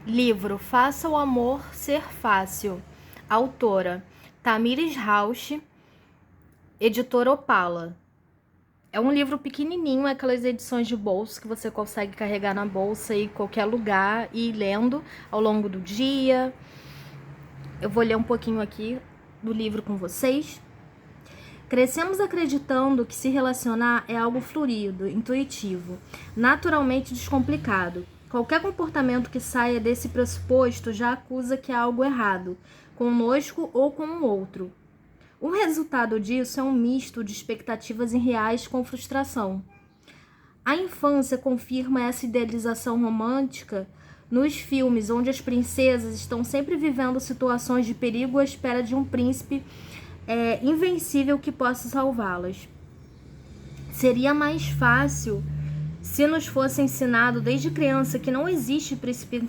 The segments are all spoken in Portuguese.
Livro Faça o Amor Ser Fácil. Autora Tamires Rauch, editora Opala. É um livro pequenininho, aquelas edições de bolso que você consegue carregar na bolsa e em qualquer lugar e ir lendo ao longo do dia. Eu vou ler um pouquinho aqui do livro com vocês. Crescemos acreditando que se relacionar é algo fluido, intuitivo, naturalmente descomplicado. Qualquer comportamento que saia desse pressuposto já acusa que há algo errado, conosco ou com o outro. O resultado disso é um misto de expectativas irreais com frustração. A infância confirma essa idealização romântica nos filmes, onde as princesas estão sempre vivendo situações de perigo à espera de um príncipe invencível que possa salvá-las. Seria mais fácil se nos fosse ensinado desde criança que não existe príncipe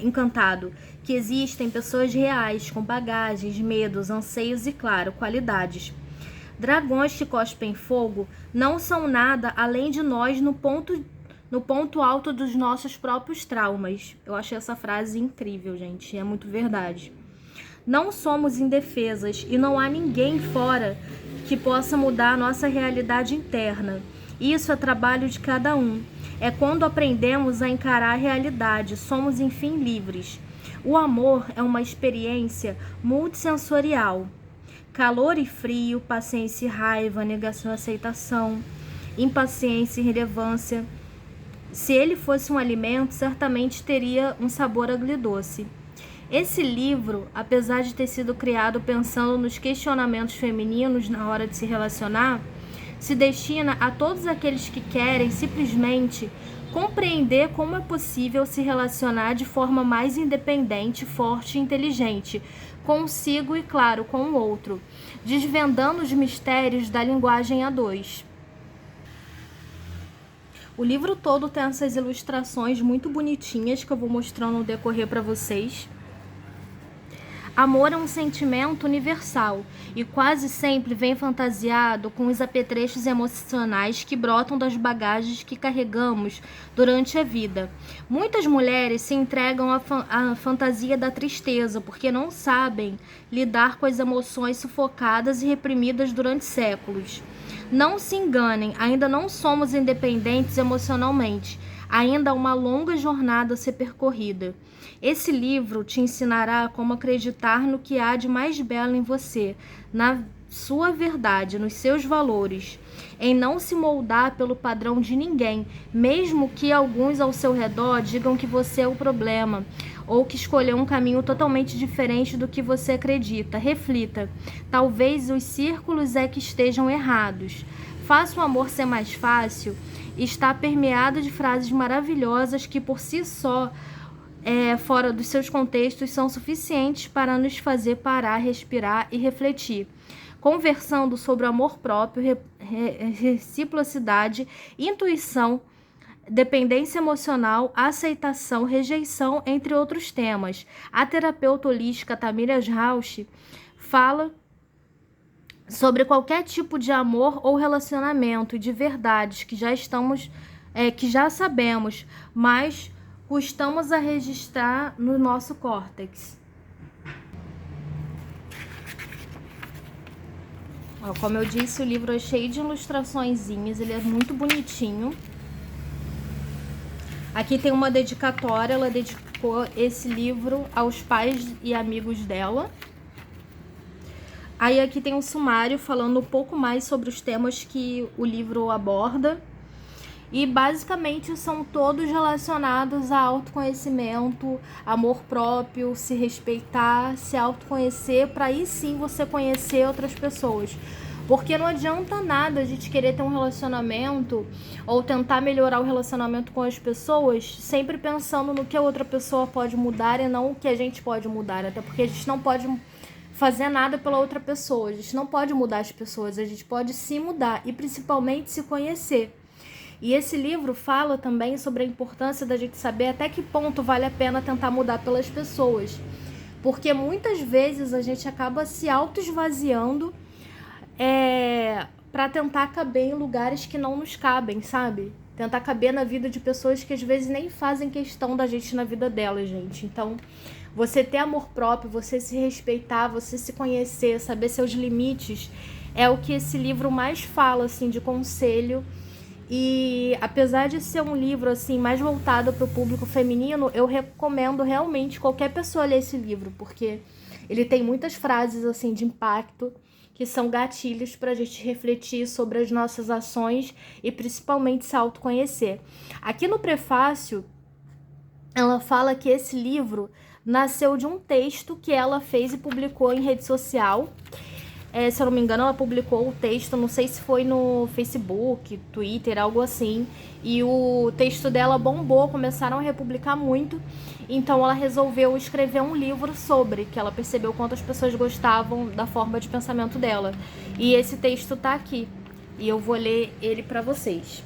encantado, que existem pessoas reais com bagagens, medos, anseios e, claro, qualidades. Dragões que cospem fogo não são nada além de nós no ponto alto dos nossos próprios traumas. Eu achei essa frase incrível, gente, é muito verdade. Não somos indefesas e não há ninguém fora que possa mudar a nossa realidade interna. Isso é trabalho de cada um. É quando aprendemos a encarar a realidade, somos enfim livres. O amor é uma experiência multissensorial. Calor e frio, paciência e raiva, negação e aceitação, impaciência e relevância. Se ele fosse um alimento, certamente teria um sabor agridoce. Esse livro, apesar de ter sido criado pensando nos questionamentos femininos na hora de se relacionar, se destina a todos aqueles que querem simplesmente compreender como é possível se relacionar de forma mais independente, forte e inteligente, consigo e, claro, com o outro, desvendando os mistérios da linguagem a dois. O livro todo tem essas ilustrações muito bonitinhas que eu vou mostrando no decorrer para vocês. Amor é um sentimento universal e quase sempre vem fantasiado com os apetrechos emocionais que brotam das bagagens que carregamos durante a vida. Muitas mulheres se entregam à fantasia da tristeza porque não sabem lidar com as emoções sufocadas e reprimidas durante séculos. Não se enganem, ainda não somos independentes emocionalmente. Ainda há uma longa jornada a ser percorrida. Esse livro te ensinará como acreditar no que há de mais belo em você, na sua verdade, nos seus valores, em não se moldar pelo padrão de ninguém, mesmo que alguns ao seu redor digam que você é o problema, ou que escolheu um caminho totalmente diferente do que você acredita. Reflita, talvez os círculos é que estejam errados. Faça o amor ser mais fácil. Está permeado de frases maravilhosas que por si só, fora dos seus contextos, são suficientes para nos fazer parar, respirar e refletir. Conversando sobre o amor próprio, reciprocidade, intuição, dependência emocional, aceitação, rejeição, entre outros temas. A terapeuta holística Tamires Rauch fala sobre qualquer tipo de amor ou relacionamento e de verdades que já sabemos, mas custamos a registrar no nosso córtex. Como eu disse, o livro é cheio de ilustraçõezinhas, ele é muito bonitinho. Aqui tem uma dedicatória, ela dedicou esse livro aos pais e amigos dela. Aí aqui tem um sumário falando um pouco mais sobre os temas que o livro aborda. E basicamente são todos relacionados a autoconhecimento, amor próprio, se respeitar, se autoconhecer, para aí sim você conhecer outras pessoas. Porque não adianta nada a gente querer ter um relacionamento ou tentar melhorar o relacionamento com as pessoas, sempre pensando no que a outra pessoa pode mudar e não o que a gente pode mudar. Até porque a gente não pode fazer nada pela outra pessoa, a gente não pode mudar as pessoas, a gente pode se mudar e principalmente se conhecer. E esse livro fala também sobre a importância da gente saber até que ponto vale a pena tentar mudar pelas pessoas. Porque muitas vezes a gente acaba se auto-esvaziando para tentar caber em lugares que não nos cabem, sabe? tentar caber na vida de pessoas que às vezes nem fazem questão da gente na vida delas, gente. Então, você ter amor próprio, você se respeitar, você se conhecer, saber seus limites, é o que esse livro mais fala, assim, de conselho. E apesar de ser um livro assim mais voltado para o público feminino, eu recomendo realmente qualquer pessoa ler esse livro, porque ele tem muitas frases assim de impacto que são gatilhos para a gente refletir sobre as nossas ações e principalmente se autoconhecer. Aqui no prefácio, ela fala que esse livro nasceu de um texto que ela fez e publicou em rede social. Se eu não me engano, ela publicou o texto, não sei se foi no Facebook, Twitter, algo assim. E o texto dela bombou, começaram a republicar muito. Então ela resolveu escrever um livro sobre, que ela percebeu quantas pessoas gostavam da forma de pensamento dela. E esse texto tá aqui. E eu vou ler ele pra vocês.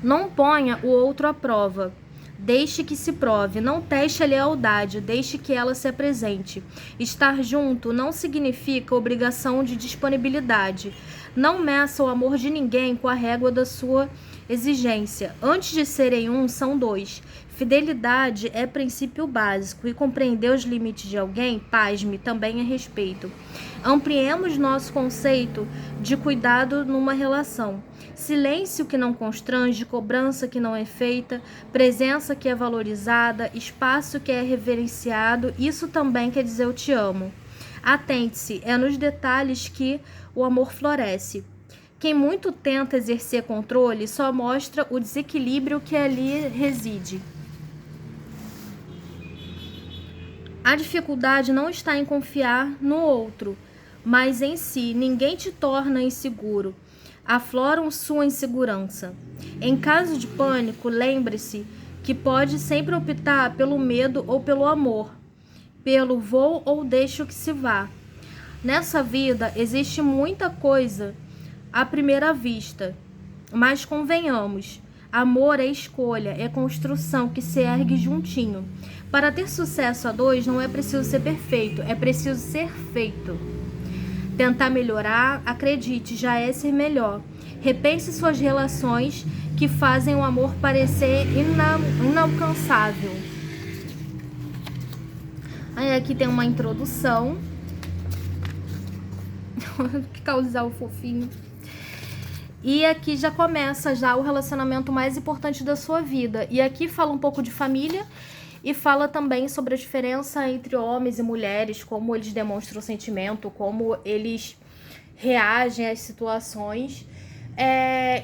Não ponha o outro à prova. Deixe que se prove, não teste a lealdade, deixe que ela se apresente. Estar junto não significa obrigação de disponibilidade. Não meça o amor de ninguém com a régua da sua exigência. Antes de serem um, são dois. Fidelidade é princípio básico e compreender os limites de alguém, pasme, também é respeito. Ampliemos nosso conceito de cuidado numa relação. Silêncio que não constrange, cobrança que não é feita, presença que é valorizada, espaço que é reverenciado, isso também quer dizer eu te amo. Atente-se, é nos detalhes que o amor floresce. Quem muito tenta exercer controle só mostra o desequilíbrio que ali reside. A dificuldade não está em confiar no outro, mas em si. Ninguém te torna inseguro. Afloram sua insegurança. Em caso de pânico, lembre-se que pode sempre optar pelo medo ou pelo amor, pelo vou ou deixo que se vá. Nessa vida existe muita coisa à primeira vista, mas convenhamos, amor é escolha, é construção que se ergue juntinho. Para ter sucesso a dois não é preciso ser perfeito, é preciso ser feito. Tentar melhorar, acredite, já é ser melhor. Repense suas relações que fazem o amor parecer inalcançável. Aí aqui tem uma introdução. Que causar o fofinho. E aqui já começa já o relacionamento mais importante da sua vida. E aqui fala um pouco de família e fala também sobre a diferença entre homens e mulheres, como eles demonstram sentimento, como eles reagem às situações,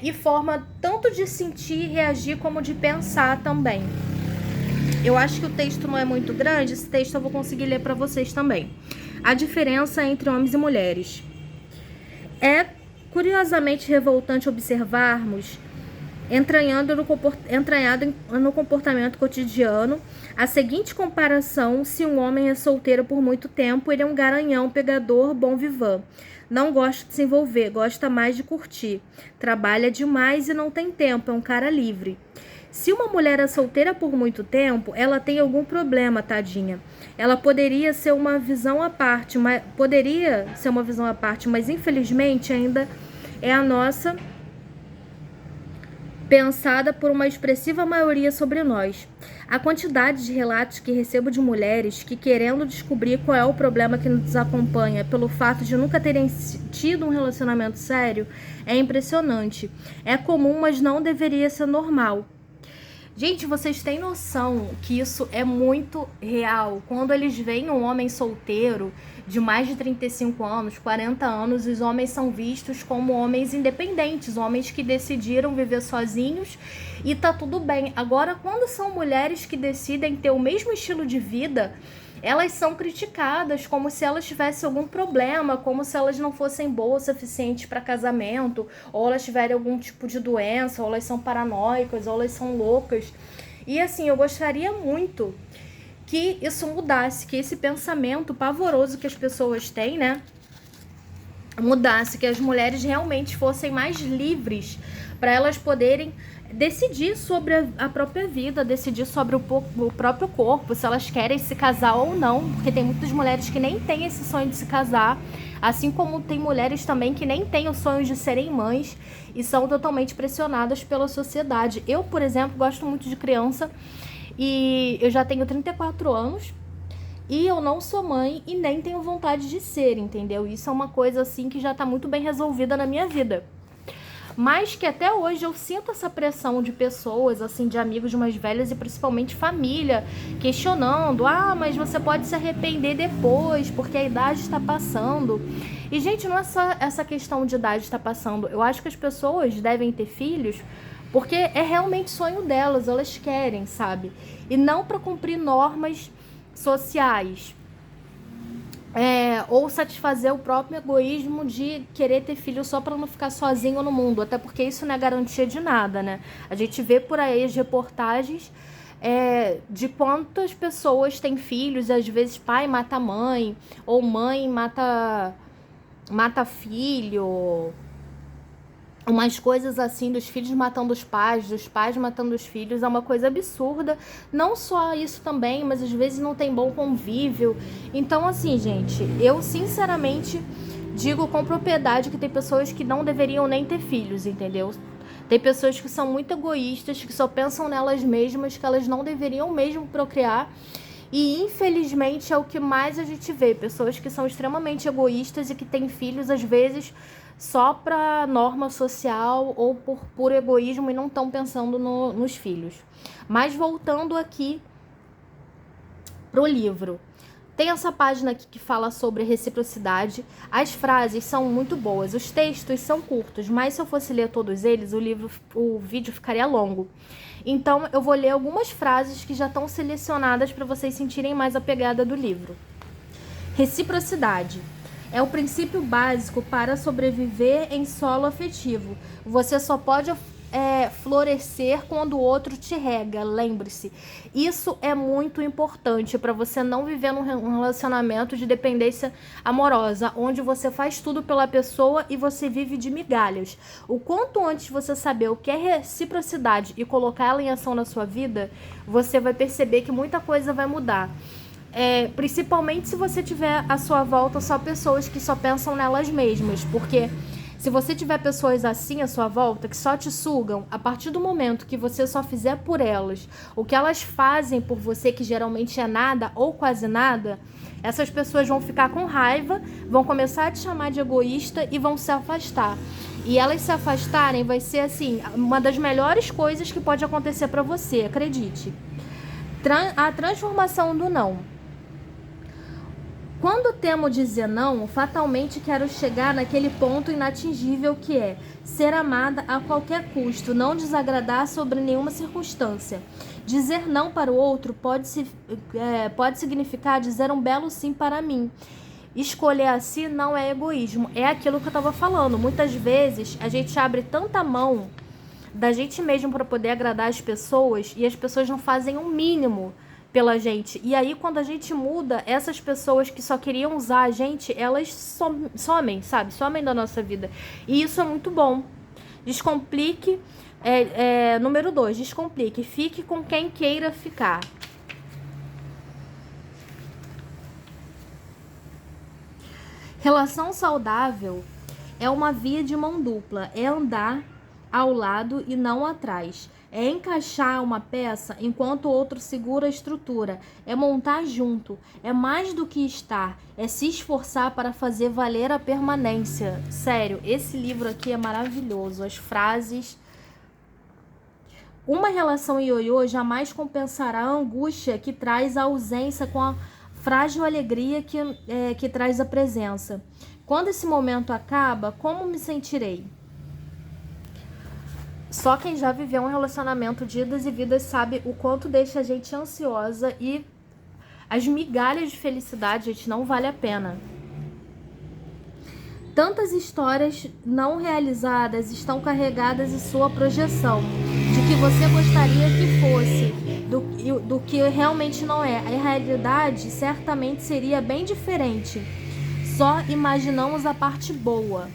e forma tanto de sentir, reagir, como de pensar também. Eu acho que o texto não é muito grande, esse texto eu vou conseguir ler para vocês também. A diferença entre homens e mulheres. É curiosamente revoltante observarmos, entranhado no comportamento cotidiano, a seguinte comparação: se um homem é solteiro por muito tempo, ele é um garanhão, pegador, bom vivant. Não gosta de se envolver, gosta mais de curtir. Trabalha demais e não tem tempo, é um cara livre. Se uma mulher é solteira por muito tempo, ela tem algum problema, tadinha. Ela poderia ser uma visão à parte, mas infelizmente ainda é a nossa pensada por uma expressiva maioria sobre nós. A quantidade de relatos que recebo de mulheres que, querendo descobrir qual é o problema que nos acompanha pelo fato de nunca terem tido um relacionamento sério, é impressionante. É comum, mas não deveria ser normal. Gente, vocês têm noção que isso é muito real? Quando eles veem um homem solteiro de mais de 35 anos, 40 anos, os homens são vistos como homens independentes, homens que decidiram viver sozinhos e tá tudo bem. Agora, quando são mulheres que decidem ter o mesmo estilo de vida, elas são criticadas como se elas tivessem algum problema, como se elas não fossem boas o suficiente para casamento, ou elas tiverem algum tipo de doença, ou elas são paranoicas, ou elas são loucas. E assim, eu gostaria muito que isso mudasse, que esse pensamento pavoroso que as pessoas têm, né, mudasse, que as mulheres realmente fossem mais livres para elas poderem decidir sobre a própria vida, decidir sobre o próprio corpo, se elas querem se casar ou não, porque tem muitas mulheres que nem têm esse sonho de se casar, assim como tem mulheres também que nem têm o sonho de serem mães e são totalmente pressionadas pela sociedade. Eu, por exemplo, gosto muito de criança e eu já tenho 34 anos e eu não sou mãe e nem tenho vontade de ser, entendeu? Isso é uma coisa assim que já tá muito bem resolvida na minha vida. Mas que até hoje eu sinto essa pressão de pessoas, assim, de amigos mais velhos e principalmente família, questionando: ah, mas você pode se arrepender depois, porque a idade está passando. E, gente, não é só essa questão de idade estar passando. Eu acho que as pessoas devem ter filhos porque é realmente sonho delas, elas querem, sabe? E não para cumprir normas sociais. Ou satisfazer o próprio egoísmo de querer ter filho só para não ficar sozinho no mundo, até porque isso não é garantia de nada, né? A gente vê por aí as reportagens de quantas pessoas têm filhos, e às vezes pai mata mãe, ou mãe mata filho, umas coisas assim, dos filhos matando os pais, dos pais matando os filhos, é uma coisa absurda. Não só isso também, mas às vezes não tem bom convívio. Então, assim, gente, eu sinceramente digo com propriedade que tem pessoas que não deveriam nem ter filhos, entendeu? Tem pessoas que são muito egoístas, que só pensam nelas mesmas, que elas não deveriam mesmo procriar. E infelizmente é o que mais a gente vê, pessoas que são extremamente egoístas e que têm filhos às vezes só para norma social ou por puro egoísmo e não estão pensando nos filhos. Mas voltando aqui pro livro, tem essa página aqui que fala sobre reciprocidade. As frases são muito boas, os textos são curtos, mas se eu fosse ler todos eles, o vídeo ficaria longo. Então eu vou ler algumas frases que já estão selecionadas para vocês sentirem mais a pegada do livro. Reciprocidade é o princípio básico para sobreviver em solo afetivo. Você só pode florescer quando o outro te rega, lembre-se. Isso é muito importante para você não viver num relacionamento de dependência amorosa, onde você faz tudo pela pessoa e você vive de migalhas. O quanto antes você saber o que é reciprocidade e colocar ela em ação na sua vida, você vai perceber que muita coisa vai mudar. Principalmente se você tiver à sua volta só pessoas que só pensam nelas mesmas, porque se você tiver pessoas assim à sua volta, que só te sugam, a partir do momento que você só fizer por elas o que elas fazem por você, que geralmente é nada ou quase nada, essas pessoas vão ficar com raiva, vão começar a te chamar de egoísta e vão se afastar. E elas se afastarem vai ser, assim, uma das melhores coisas que pode acontecer para você, acredite. A transformação do não. Quando temo dizer não, fatalmente quero chegar naquele ponto inatingível que é ser amada a qualquer custo, não desagradar sobre nenhuma circunstância. Dizer não para o outro pode significar dizer um belo sim para mim. Escolher assim não é egoísmo, é aquilo que eu estava falando. Muitas vezes a gente abre tanta mão da gente mesmo para poder agradar as pessoas e as pessoas não fazem o mínimo pela gente. E aí, quando a gente muda, essas pessoas que só queriam usar a gente, elas somem, sabe? Somem da nossa vida. E isso é muito bom. Descomplique. Número 2, descomplique. Fique com quem queira ficar. Relação saudável é uma via de mão dupla. É andar ao lado e não atrás. É encaixar uma peça enquanto o outro segura a estrutura. É montar junto. É mais do que estar. É se esforçar para fazer valer a permanência. Sério, esse livro aqui é maravilhoso. As frases. Uma relação ioiô jamais compensará a angústia que traz a ausência com a frágil alegria que traz a presença. Quando esse momento acaba, como me sentirei? Só quem já viveu um relacionamento de idas e vidas sabe o quanto deixa a gente ansiosa e as migalhas de felicidade, gente, não vale a pena. Tantas histórias não realizadas estão carregadas em sua projeção, de que você gostaria que fosse, do que realmente não é. A realidade certamente seria bem diferente. Só imaginamos a parte boa.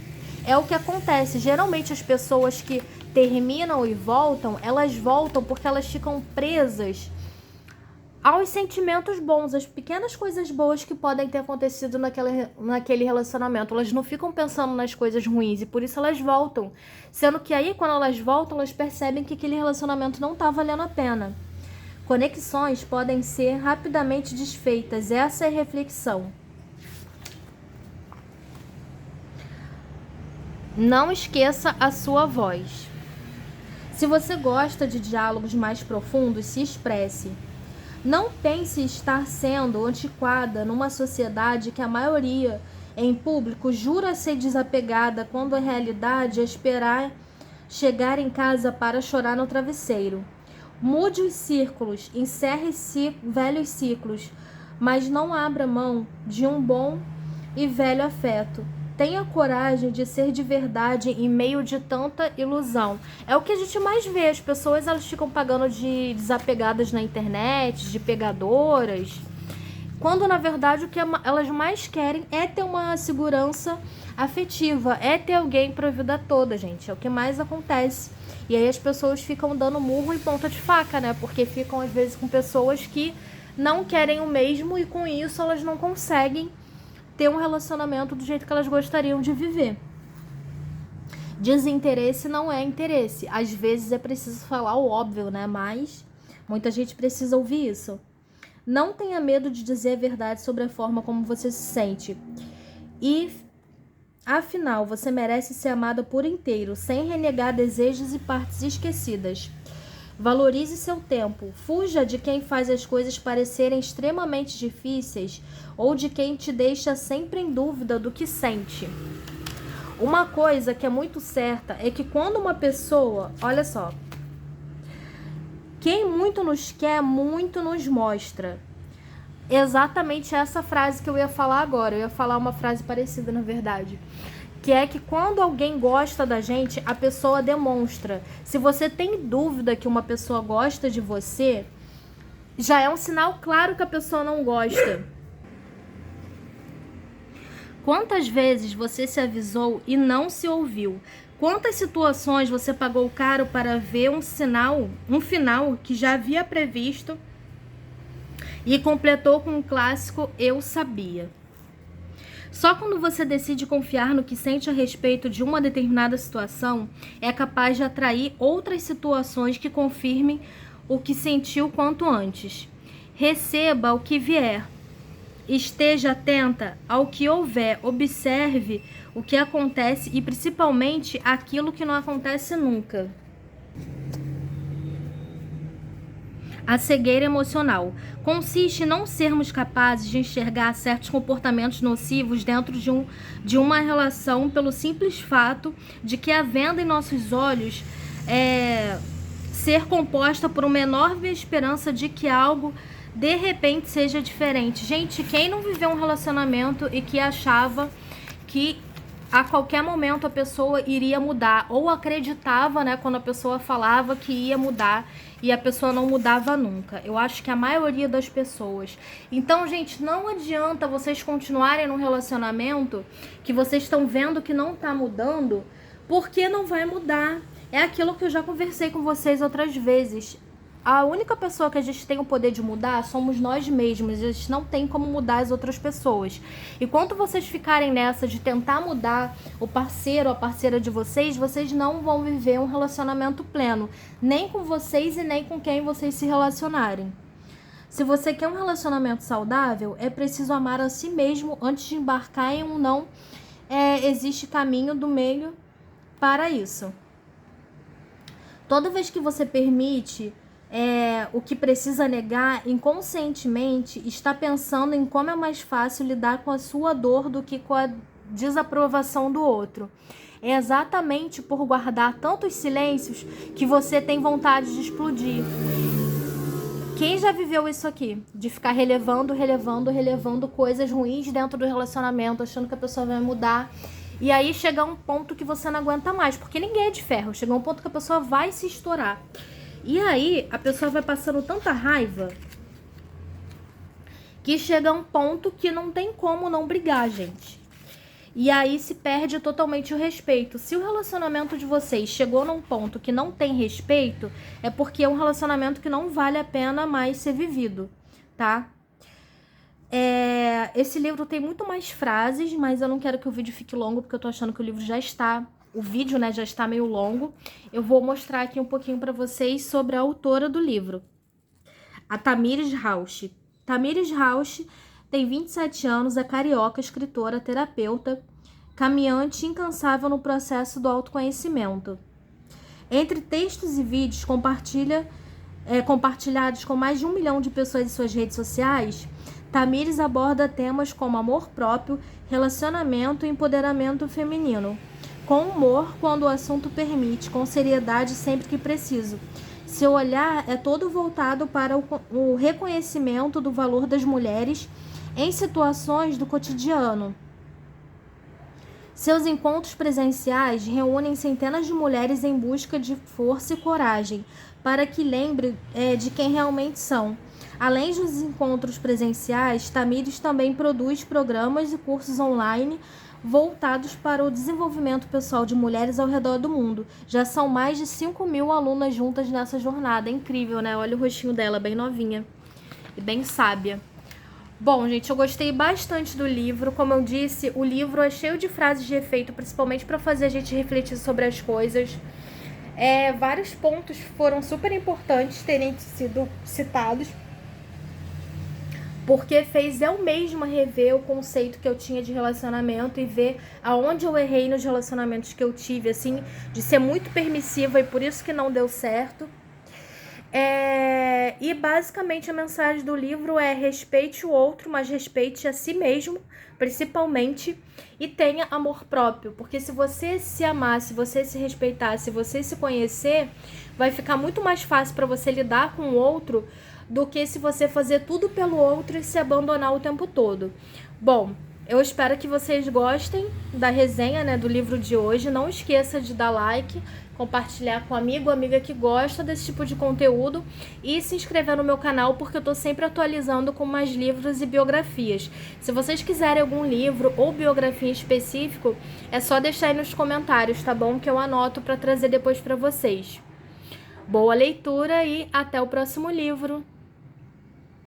É o que acontece. Geralmente as pessoas que terminam e voltam, elas voltam porque elas ficam presas aos sentimentos bons, as pequenas coisas boas que podem ter acontecido naquele relacionamento. Elas não ficam pensando nas coisas ruins e por isso elas voltam. Sendo que aí, quando elas voltam, elas percebem que aquele relacionamento não tá valendo a pena. Conexões podem ser rapidamente desfeitas. Essa é a reflexão. Não esqueça a sua voz. Se você gosta de diálogos mais profundos, se expresse. Não pense estar sendo antiquada numa sociedade que a maioria em público jura ser desapegada, quando a realidade é esperar chegar em casa para chorar no travesseiro. Mude os círculos, encerre velhos ciclos, mas não abra mão de um bom e velho afeto. Tenha coragem de ser de verdade em meio de tanta ilusão. É o que a gente mais vê. As pessoas, elas ficam pagando de desapegadas na internet, de pegadoras, quando na verdade o que elas mais querem é ter uma segurança afetiva, é ter alguém para a vida toda, gente. É o que mais acontece. E aí as pessoas ficam dando murro e ponta de faca, né? Porque ficam às vezes com pessoas que não querem o mesmo e com isso elas não conseguem ter um relacionamento do jeito que elas gostariam de viver. Desinteresse não é interesse. Às vezes é preciso falar o óbvio, né? Mas muita gente precisa ouvir isso. Não tenha medo de dizer a verdade sobre a forma como você se sente. E, afinal, você merece ser amada por inteiro, sem renegar desejos e partes esquecidas. Valorize seu tempo. Fuja de quem faz as coisas parecerem extremamente difíceis ou de quem te deixa sempre em dúvida do que sente. Uma coisa que é muito certa é que quando uma pessoa, olha só, quem muito nos quer, muito nos mostra. Exatamente essa frase que eu ia falar agora. Eu ia falar uma frase parecida, na verdade. Que é que quando alguém gosta da gente, a pessoa demonstra. Se você tem dúvida que uma pessoa gosta de você, já é um sinal claro que a pessoa não gosta. Quantas vezes você se avisou e não se ouviu? Quantas situações você pagou caro para ver um final que já havia previsto e completou com um clássico "eu sabia"? Só quando você decide confiar no que sente a respeito de uma determinada situação, é capaz de atrair outras situações que confirmem o que sentiu quanto antes. Receba o que vier. Esteja atenta ao que houver. Observe o que acontece e principalmente aquilo que não acontece nunca. A cegueira emocional consiste em não sermos capazes de enxergar certos comportamentos nocivos dentro de uma relação pelo simples fato de que a venda em nossos olhos ser composta por uma enorme esperança de que algo de repente seja diferente. Gente, quem não viveu um relacionamento e que achava que a qualquer momento a pessoa iria mudar, ou acreditava, né, quando a pessoa falava que ia mudar e a pessoa não mudava nunca? Eu acho que a maioria das pessoas. Então, gente, não adianta vocês continuarem num relacionamento que vocês estão vendo que não tá mudando, porque não vai mudar. É aquilo que eu já conversei com vocês outras vezes. A única pessoa que a gente tem o poder de mudar somos nós mesmos. A gente não tem como mudar as outras pessoas. E quando vocês ficarem nessa de tentar mudar o parceiro ou a parceira de vocês, vocês não vão viver um relacionamento pleno. Nem com vocês e nem com quem vocês se relacionarem. Se você quer um relacionamento saudável, é preciso amar a si mesmo antes de embarcar em um não. Existe caminho do meio para isso. Toda vez que você permite o que precisa negar, inconscientemente está pensando em como é mais fácil lidar com a sua dor do que com a desaprovação do outro. É exatamente por guardar tantos silêncios que você tem vontade de explodir. Quem já viveu isso aqui? De ficar relevando coisas ruins dentro do relacionamento, achando que a pessoa vai mudar. E aí chega um ponto que você não aguenta mais, porque ninguém é de ferro. Chega um ponto que a pessoa vai se estourar. E aí a pessoa vai passando tanta raiva que chega um ponto que não tem como não brigar, gente. E aí se perde totalmente o respeito. Se o relacionamento de vocês chegou num ponto que não tem respeito, é porque é um relacionamento que não vale a pena mais ser vivido, tá? Esse livro tem muito mais frases, mas eu não quero que o vídeo fique longo, porque eu tô achando que o livro já está... O vídeo, né, já está meio longo. Eu vou mostrar aqui um pouquinho para vocês sobre a autora do livro, a Tamires Rauch. Tamires Rauch tem 27 anos, é carioca, escritora, terapeuta, caminhante incansável no processo do autoconhecimento. Entre textos e vídeos compartilhados com mais de 1 milhão de pessoas em suas redes sociais, Tamires aborda temas como amor próprio, relacionamento e empoderamento feminino, com humor quando o assunto permite, com seriedade sempre que preciso. Seu olhar é todo voltado para o reconhecimento do valor das mulheres em situações do cotidiano. Seus encontros presenciais reúnem centenas de mulheres em busca de força e coragem para que lembre de quem realmente são. Além dos encontros presenciais, Tamires também produz programas e cursos online voltados para o desenvolvimento pessoal de mulheres ao redor do mundo. Já são mais de 5.000 alunas juntas nessa jornada. É incrível, né? Olha o rostinho dela, bem novinha e bem sábia. Bom, gente, eu gostei bastante do livro. Como eu disse, o livro é cheio de frases de efeito, principalmente para fazer a gente refletir sobre as coisas. Vários pontos foram super importantes terem sido citados, porque fez eu mesma rever o conceito que eu tinha de relacionamento e ver aonde eu errei nos relacionamentos que eu tive, assim, de ser muito permissiva e por isso que não deu certo. E basicamente a mensagem do livro é: respeite o outro, mas respeite a si mesmo, principalmente, e tenha amor próprio, porque se você se amar, se você se respeitar, se você se conhecer, vai ficar muito mais fácil para você lidar com o outro do que se você fazer tudo pelo outro e se abandonar o tempo todo. Bom, eu espero que vocês gostem da resenha, né, do livro de hoje. Não esqueça de dar like, compartilhar com amigo ou amiga que gosta desse tipo de conteúdo e se inscrever no meu canal, porque eu tô sempre atualizando com mais livros e biografias. Se vocês quiserem algum livro ou biografia específico, é só deixar aí nos comentários, tá bom? Que eu anoto para trazer depois para vocês. Boa leitura e até o próximo livro!